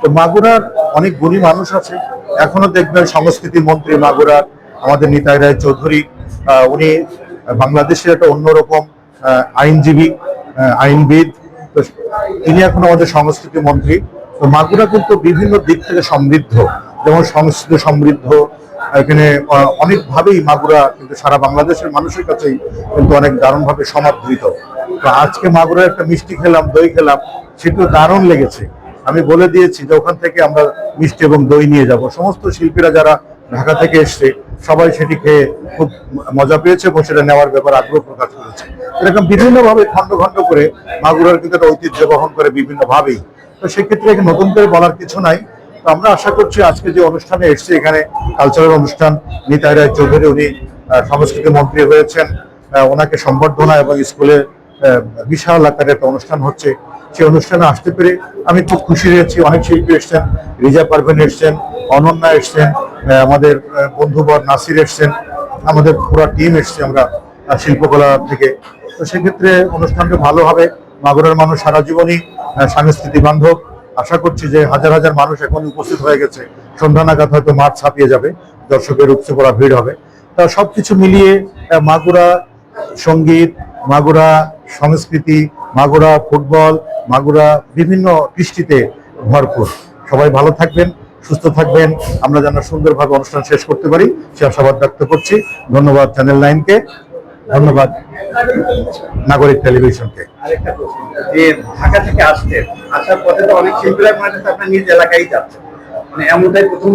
তো মাগুরার অনেক গুণী মানুষ আছে, এখনো দেখবেন সংস্কৃতি মন্ত্রী মাগুরার আমাদের নিতাই রায় চৌধুরী, উনি বাংলাদেশের একটা অন্যরকম আইনজীবী, আইনবিদ। তো তিনি এখন আমাদের সংস্কৃতি মন্ত্রী। তো মাগুরা কিন্তু বিভিন্ন দিক থেকে সমৃদ্ধ, যেমন সংস্কৃতি সমৃদ্ধ, এখানে অনেকভাবেই মাগুরা কিন্তু সারা বাংলাদেশের মানুষের কাছেই কিন্তু অনেক দারুণভাবে সমাদৃত। তো আজকে মাগুরার একটা মিষ্টি খেলাম, দই খেলাম, সেটাও দারুণ লেগেছে। আমি বলে দিয়েছি যে ওখান থেকে আমরা মিষ্টি এবং দই নিয়ে যাব। সমস্ত শিল্পীরা যারা ঢাকা থেকে এসছে সবাই সেটি খেয়ে খুব মজা পেয়েছে এবং সেটা নেওয়ার ব্যাপারে আগ্রহ প্রকাশ করেছে। এরকম বিভিন্নভাবে খণ্ড খণ্ড করে মাগুরার কিন্তু একটা ঐতিহ্য বহন করে বিভিন্নভাবেই। তো সেক্ষেত্রে নতুন করে বলার কিছু নাই। তো আমরা আশা করছি আজকে যে অনুষ্ঠানে এসছে, এখানে কালচারাল অনুষ্ঠান, নিতাই রায় চৌধুরী উনি সংস্কৃতি মন্ত্রী হয়েছেন, ওনাকে সম্বর্ধনা এবং স্কুলে বিশাল আকারে একটা অনুষ্ঠান হচ্ছে, সেই অনুষ্ঠানে আসতে পেরে আমি খুব খুশি হয়েছি। অনেক শিল্পী এসছেন, রিজা পারভেন এসছেন, অনন্যা এসছেন, আমাদের বন্ধুবর নাসির এসছেন, আমাদের পুরো টিম এসছে আমরা শিল্পকলা থেকে। তো সেক্ষেত্রে অনুষ্ঠানটা ভালো হবে। মাগুরার মানুষ সারা জীবনই সাংস্কৃতিক বান্ধব। আশা করছি যে হাজার হাজার মানুষ এখন উপস্থিত হয়ে গেছে, সন্ধ্যা নাগাদ হয়তো মাঠ ছাপিয়ে যাবে, দর্শকের উপচে পড়া ভিড় হবে। তা সবকিছু মিলিয়ে মাগুরা সঙ্গীত, মাগুরা সংস্কৃতি, মাগুরা ফুটবল, মাগুরা বিভিন্ন কৃষ্টিতে ভরপুর। সবাই ভালো থাকবেন, সুস্থ থাকবেন, আমরা যেন সুন্দরভাবে অনুষ্ঠান শেষ করতে পারি সে আশাবাদ ব্যক্ত করছি। ধন্যবাদ চ্যানেল 9-কে, ধন্যবাদ নাগরিক টেলিভিশনকে। আরেকটা প্রশ্ন, যে ঢাকা থেকে আসছেন, আসার পথে তো অনেক শিল্পীরা মনে হচ্ছে আপনার নিজ এলাকায় যাচ্ছেন, মানে এমনটাই প্রথম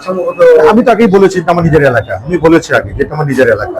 সম্ভবত। আমি তো আগেই বলেছি এটা আমার নিজের এলাকা, আমি বলেছি আগে যে এটা আমার নিজের এলাকা।